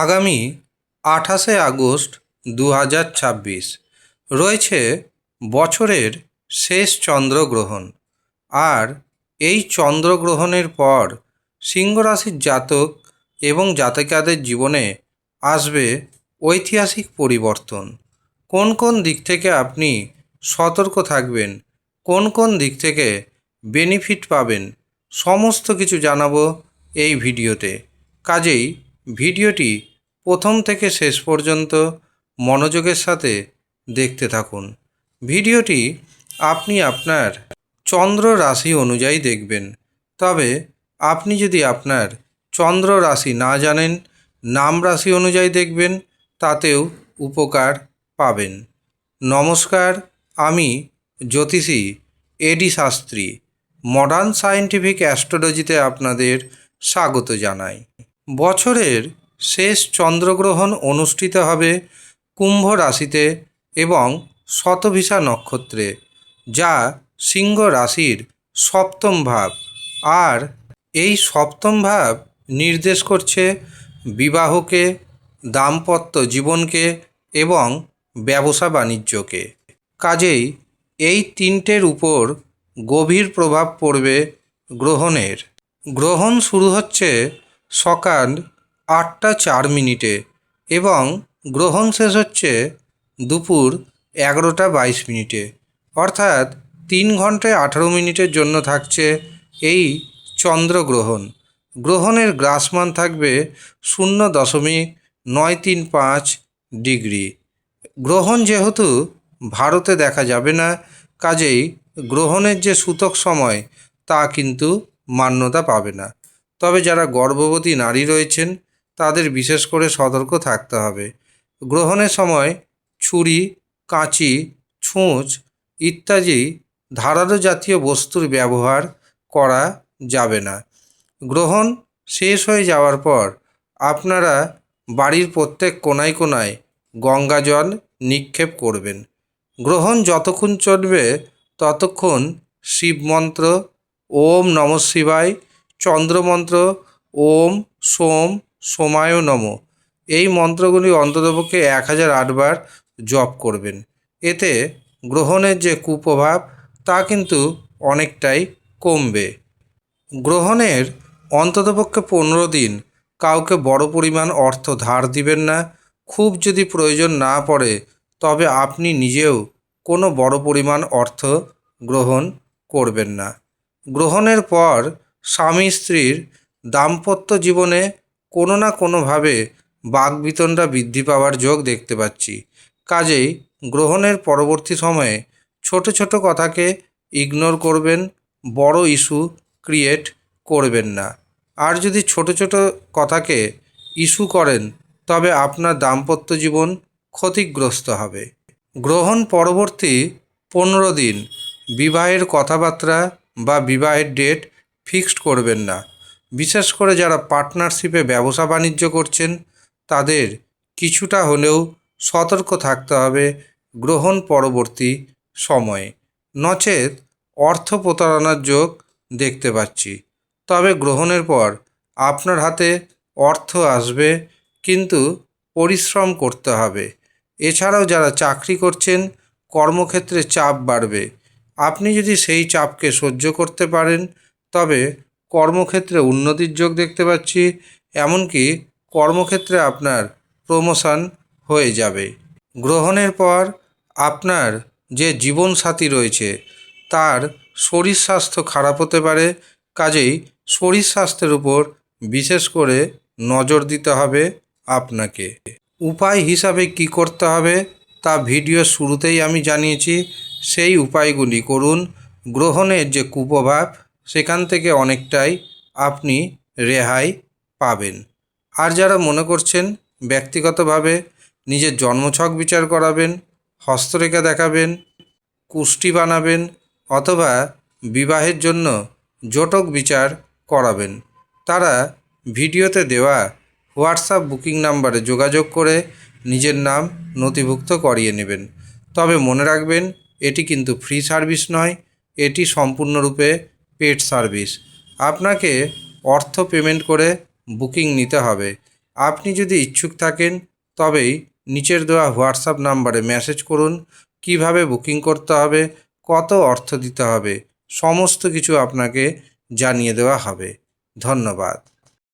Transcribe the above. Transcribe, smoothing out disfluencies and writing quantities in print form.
আগামী 28শে আগস্ট 2026 রয়েছে বছরের শেষ চন্দ্রগ্রহণ। আর এই চন্দ্রগ্রহণের পর সিংহ রাশির জাতক এবং জাতিকাদের জীবনে আসবে ঐতিহাসিক পরিবর্তন। কোন কোন দিক থেকে আপনি সতর্ক থাকবেন, কোন কোন দিক থেকে বেনিফিট পাবেন, সমস্ত কিছু জানাবো এই ভিডিওতে। কাজেই ভিডিওটি প্রথম থেকে শেষ পর্যন্ত মনোযোগের সাথে দেখতে থাকুন। ভিডিওটি আপনি আপনার চন্দ্র রাশি অনুযায়ী দেখবেন। তবে আপনি যদি আপনার চন্দ্র রাশি না জানেন, নাম রাশি অনুযায়ী দেখবেন, তাতেও উপকার পাবেন। নমস্কার, আমি জ্যোতিষী এডি শাস্ত্রী মডার্ন সায়েন্টিফিক অ্যাস্ট্রোলজিতে আপনাদের স্বাগত জানাই। বছরের শেষ চন্দ্রগ্রহণ অনুষ্ঠিত হবে কুম্ভ রাশিতে এবং শতভিষা নক্ষত্রে, যা সিংহ রাশির সপ্তম ভাব। আর এই সপ্তম ভাব নির্দেশ করছে বিবাহকে, দাম্পত্য জীবনকে এবং ব্যবসা বাণিজ্যকে। কাজেই এই তিনটের উপর গভীর প্রভাব পড়বে গ্রহণের। গ্রহণ শুরু হচ্ছে সকাল 8টা 4 মিনিটে এবং গ্রহণ শেষ হচ্ছে দুপুর 11টা 22 মিনিটে, অর্থাৎ 3 ঘন্টায় 18 মিনিটের জন্য থাকছে এই চন্দ্রগ্রহণ। গ্রহণের গ্রাসমান থাকবে 0.935 ডিগ্রি। গ্রহণ যেহেতু ভারতে দেখা যাবে না, কাজেই গ্রহণের যে সূতক সময় তা কিন্তু মান্যতা পাবে না। তবে যারা গর্ভবতী নারী রয়েছেন তাদের বিশেষ করে সতর্ক থাকতে হবে। গ্রহণের সময় ছুরি, কাঁচি, ছুঁচ ইত্যাদি ধারালো জাতীয় বস্তুর ব্যবহার করা যাবে না। গ্রহণ শেষ হয়ে যাওয়ার পর আপনারা বাড়ির প্রত্যেক কোণায় কোণায় গঙ্গা জল নিক্ষেপ করবেন। গ্রহণ যতক্ষণ চলবে ততক্ষণ শিব মন্ত্র ওম নমঃ শিবায়, চন্দ্রমন্ত্র ওম সোম সোমায় নমঃ, এই মন্ত্রগুলি অন্ততপক্ষে 1008 বার জপ করবেন। এতে গ্রহণের যে কুপ্রভাব তা কিন্তু অনেকটাই কমবে। গ্রহণের অন্ততপক্ষে 15 দিন কাউকে বড় পরিমাণ অর্থ ধার দিবেন না। খুব যদি প্রয়োজন না পড়ে তবে আপনি নিজেও কোনো বড় পরিমাণ অর্থ গ্রহণ করবেন না। গ্রহণের পর স্বামী স্ত্রীর দাম্পত্য জীবনে কোনো না কোনোভাবে বাকবিতণ্ডা বৃদ্ধি পাওয়ার যোগ দেখতে পাচ্ছি। কাজেই গ্রহণের পরবর্তী সময়ে ছোট ছোট কথাকে ইগনোর করবেন, বড় ইস্যু ক্রিয়েট করবেন না। আর যদি ছোট ছোট কথাকে ইস্যু করেন তবে আপনার দাম্পত্য জীবন ক্ষতিগ্রস্ত হবে। গ্রহণ পরবর্তী 15 দিন বিবাহের কথাবার্তা বা বিবাহের ডেট ফিক্সড করবেন না। বিশেষ করে যারা পার্টনারশিপে ব্যবসা বাণিজ্য করছেন তাদের কিছুটা হলেও সতর্ক থাকতে হবে গ্রহণ পরবর্তী সময়ে, নচেত অর্থ প্রতারণার যোগ দেখতে পাচ্ছি। তবে গ্রহণের পর আপনার হাতে অর্থ আসবে, কিন্তু পরিশ্রম করতে হবে। এছাড়াও যারা চাকরি করছেন কর্মক্ষেত্রে চাপ বাড়বে। আপনি যদি সেই চাপকে সহ্য করতে পারেন তবে কর্মক্ষেত্রে উন্নতির যোগ দেখতে পাচ্ছি। এমনকি কর্মক্ষেত্রে আপনার প্রমোশন হয়ে যাবে। গ্রহণের পর আপনার যে জীবনসাথী রয়েছে তার শরীর স্বাস্থ্য খারাপ হতে পারে। কাজেই শরীর স্বাস্থ্যের উপর বিশেষ করে নজর দিতে হবে আপনাকে। উপায় হিসাবে কি করতে হবে তা ভিডিওর শুরুতেই আমি জানিয়েছি। সেই উপায়গুলি করুন। গ্রহণের যে কুপ্রভাব সেখান থেকে অনেকটাই আপনি রেহাই পাবেন। আর যারা মনে করছেন ব্যক্তিগতভাবে নিজের জন্মছক বিচার করাবেন, হস্তরেখা দেখাবেন, কুষ্টি বানাবেন অথবা বিবাহের জন্য জটক বিচার করাবেন, তারা ভিডিওতে দেওয়া হোয়াটসঅ্যাপ বুকিং নাম্বারে যোগাযোগ করে নিজের নাম নথিভুক্ত করিয়ে নেবেন। তবে মনে রাখবেন এটি কিন্তু ফ্রি সার্ভিস নয়, এটি সম্পূর্ণরূপে পেড সার্ভিস। আপনাকে অর্থ পেমেন্ট করে বুকিং নিতে হবে। আপনি যদি ইচ্ছুক থাকেন তবেই নিচের দেওয়া হোয়াটসঅ্যাপ নাম্বারে মেসেজ করুন। কিভাবে বুকিং করতে হবে, কত অর্থ দিতে হবে, সমস্ত কিছু আপনাকে জানিয়ে দেওয়া হবে। ধন্যবাদ।